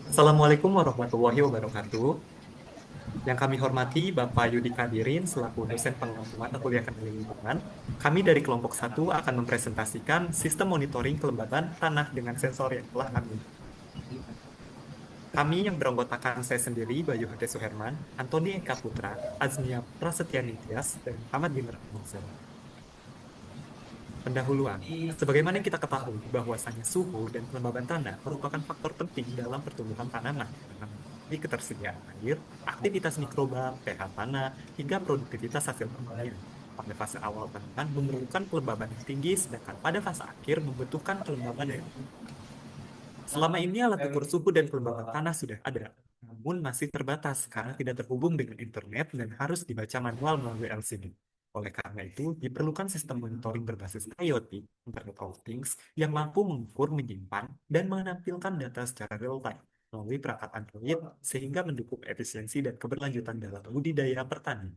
Assalamualaikum warahmatullahi wabarakatuh. Yang kami hormati Bapak Yudi Kadirin selaku dosen pengampu mata kuliah kendali lingkungan. Kami dari kelompok satu akan mempresentasikan sistem monitoring kelembaban tanah dengan sensor yang telah kami. Kami yang beranggotakan saya sendiri, Bayu Hade Suherman, Antoni Eka Putra, Aznia Prasetya Nityas, dan Ahmad Ginter Hamzah. Pendahuluan, sebagaimana yang kita ketahui bahwasanya suhu dan kelembaban tanah merupakan faktor penting dalam pertumbuhan tanaman, di ketersediaan air, aktivitas mikroba, pH tanah, hingga produktivitas hasil pertanian. Pada fase awal tanaman memerlukan kelembaban yang tinggi, sedangkan pada fase akhir membutuhkan kelembaban yang tinggi. Selama ini alat ukur suhu dan kelembaban tanah sudah ada, namun masih terbatas karena tidak terhubung dengan internet dan harus dibaca manual melalui LCD. Oleh karena itu, diperlukan sistem monitoring berbasis IoT, Internet of Things, yang mampu mengukur, menyimpan, dan menampilkan data secara real-time melalui perangkat Android, sehingga mendukung efisiensi dan keberlanjutan dalam budidaya pertanian.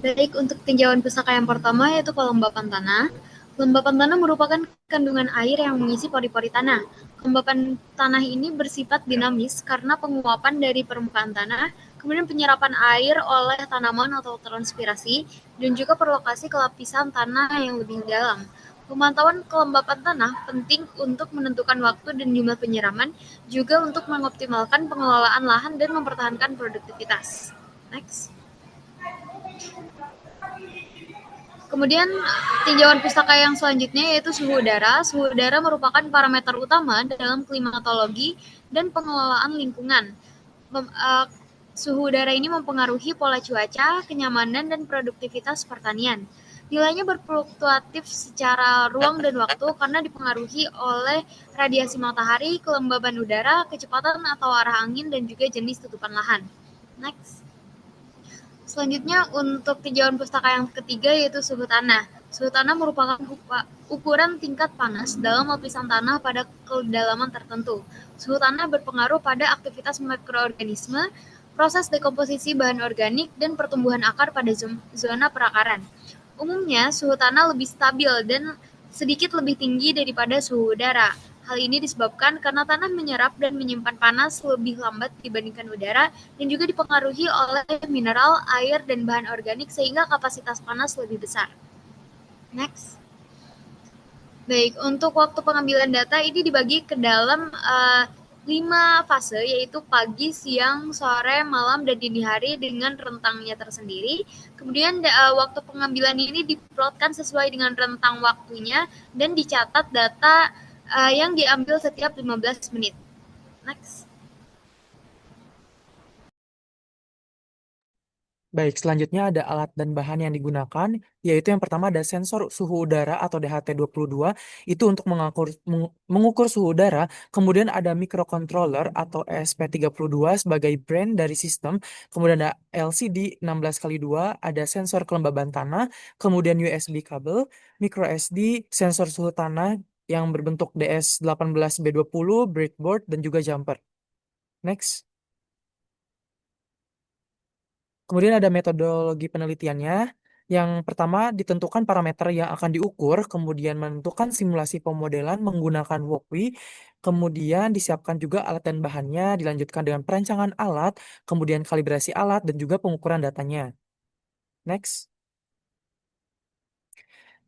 Baik, untuk tinjauan pustaka yang pertama yaitu kelembapan tanah. Kelembapan tanah merupakan kandungan air yang mengisi pori-pori tanah. Kelembapan tanah ini bersifat dinamis karena penguapan dari permukaan tanah, kemudian penyerapan air oleh tanaman atau transpirasi, dan juga perlokasi ke lapisan tanah yang lebih dalam. Pemantauan kelembapan tanah penting untuk menentukan waktu dan jumlah penyiraman, juga untuk mengoptimalkan pengelolaan lahan dan mempertahankan produktivitas. Next. Kemudian tinjauan pustaka yang selanjutnya yaitu suhu udara. Suhu udara merupakan parameter utama dalam klimatologi dan pengelolaan lingkungan. Suhu udara ini mempengaruhi pola cuaca, kenyamanan, dan produktivitas pertanian. Nilainya berfluktuatif secara ruang dan waktu karena dipengaruhi oleh radiasi matahari, kelembaban udara, kecepatan atau arah angin, dan juga jenis tutupan lahan. Next. Selanjutnya untuk tinjauan pustaka yang ketiga yaitu suhu tanah. Suhu tanah merupakan ukuran tingkat panas dalam lapisan tanah pada kedalaman tertentu. Suhu tanah berpengaruh pada aktivitas mikroorganisme, proses dekomposisi bahan organik, dan pertumbuhan akar pada zona perakaran. Umumnya, suhu tanah lebih stabil dan sedikit lebih tinggi daripada suhu udara. Hal ini disebabkan karena tanah menyerap dan menyimpan panas lebih lambat dibandingkan udara dan juga dipengaruhi oleh mineral, air, dan bahan organik sehingga kapasitas panas lebih besar. Next. Baik, untuk waktu pengambilan data ini dibagi ke dalam 5 fase, yaitu pagi, siang, sore, malam, dan dini hari dengan rentangnya tersendiri. Kemudian waktu pengambilan ini diplotkan sesuai dengan rentang waktunya dan dicatat data yang diambil setiap 15 menit. Next. Baik, selanjutnya ada alat dan bahan yang digunakan, yaitu yang pertama ada sensor suhu udara atau DHT22, itu untuk mengukur suhu udara. Kemudian ada microcontroller atau ESP32 sebagai brand dari sistem. Kemudian ada LCD 16x2, ada sensor kelembaban tanah, kemudian USB kabel, micro SD, sensor suhu tanah yang berbentuk DS18B20, breadboard, dan juga jumper. Next. Kemudian ada metodologi penelitiannya. Yang pertama, ditentukan parameter yang akan diukur, kemudian menentukan simulasi pemodelan menggunakan Walkly, kemudian disiapkan juga alat dan bahannya, dilanjutkan dengan perancangan alat, kemudian kalibrasi alat, dan juga pengukuran datanya. Next.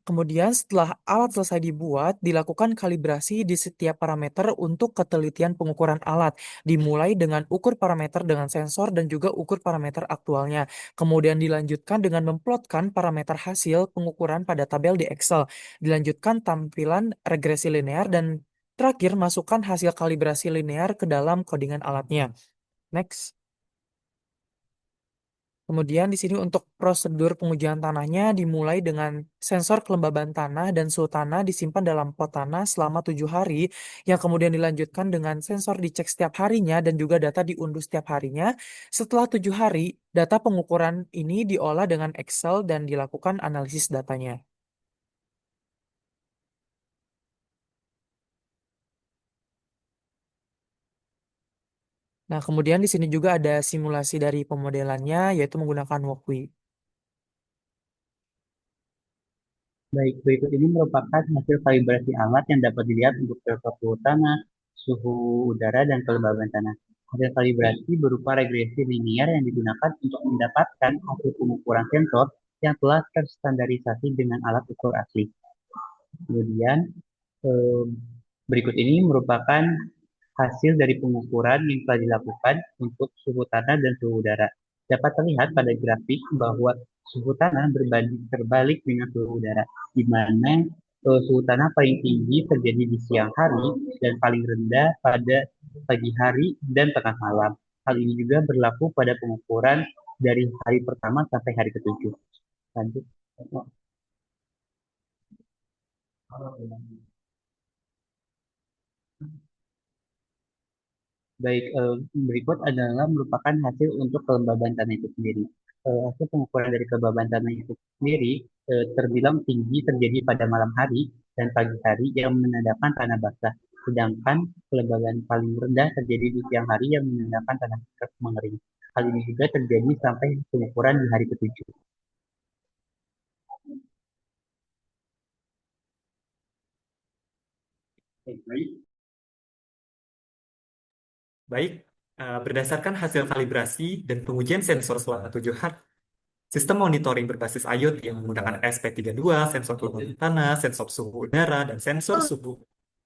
Kemudian setelah alat selesai dibuat, dilakukan kalibrasi di setiap parameter untuk ketelitian pengukuran alat. Dimulai dengan ukur parameter dengan sensor dan juga ukur parameter aktualnya. Kemudian dilanjutkan dengan memplotkan parameter hasil pengukuran pada tabel di Excel. Dilanjutkan tampilan regresi linear dan terakhir masukkan hasil kalibrasi linear ke dalam codingan alatnya. Next. Kemudian di sini untuk prosedur pengujian tanahnya dimulai dengan sensor kelembaban tanah dan suhu tanah disimpan dalam pot tanah selama 7 hari, yang kemudian dilanjutkan dengan sensor dicek setiap harinya dan juga data diunduh setiap harinya. Setelah 7 hari, data pengukuran ini diolah dengan Excel dan dilakukan analisis datanya. Nah, kemudian di sini juga ada simulasi dari pemodelannya, yaitu menggunakan Walkly. Baik, berikut ini merupakan hasil kalibrasi alat yang dapat dilihat untuk filter suhu tanah, suhu udara, dan kelembaban tanah. Hasil kalibrasi berupa regresi linier yang digunakan untuk mendapatkan hasil pengukuran sensor yang telah terstandarisasi dengan alat ukur asli. Kemudian, eh, berikut ini merupakan hasil dari pengukuran yang telah dilakukan untuk suhu tanah dan suhu udara. Dapat terlihat pada grafik bahwa suhu tanah berbanding terbalik dengan suhu udara, di mana suhu tanah paling tinggi terjadi di siang hari dan paling rendah pada pagi hari dan tengah malam. Hal ini juga berlaku pada pengukuran dari hari pertama sampai hari ketujuh. Lanjut. Baik, berikut adalah merupakan hasil untuk kelembaban tanah itu sendiri. Hasil pengukuran dari kelembaban tanah itu sendiri terbilang tinggi terjadi pada malam hari dan pagi hari yang menandakan tanah basah. Sedangkan kelembaban paling rendah terjadi di siang hari yang menandakan tanah mengering. Hal ini juga terjadi sampai pengukuran di hari ketujuh. Baik, berdasarkan hasil kalibrasi dan pengujian sensor selama 7 hari, sistem monitoring berbasis IoT yang menggunakan SP32, sensor kelembaban tanah, sensor suhu udara, dan sensor suhu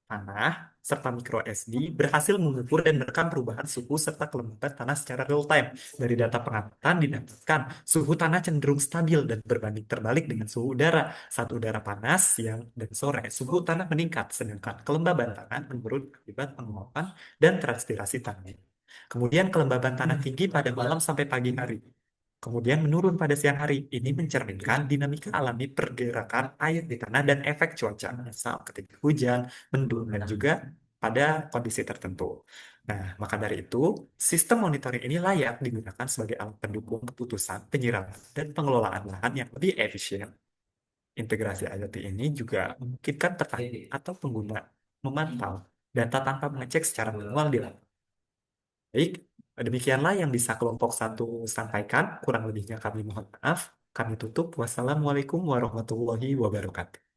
tanah, serta micro SD berhasil mengukur dan merekam perubahan suhu serta kelembapan tanah secara real time. Dari data pengamatan didapatkan suhu tanah cenderung stabil dan berbanding terbalik dengan suhu udara. Saat udara panas, siang dan sore, suhu tanah meningkat, sedangkan kelembaban tanah menurun akibat penguapan dan transpirasi tanah. Kemudian kelembaban tanah tinggi pada malam sampai pagi hari. Kemudian menurun pada siang hari. Ini mencerminkan dinamika alami pergerakan air di tanah dan efek cuaca, misal ketika hujan, mendung, dan juga pada kondisi tertentu. Nah, maka dari itu, sistem monitoring ini layak digunakan sebagai alat pendukung keputusan, penyiraman, dan pengelolaan lahan yang lebih efisien. Integrasi IoT ini juga memungkinkan petani atau pengguna memantau data tanpa mengecek secara manual di lapangan. Baik, demikianlah yang bisa kelompok satu sampaikan. Kurang lebihnya kami mohon maaf. Kami tutup. Wassalamualaikum warahmatullahi wabarakatuh.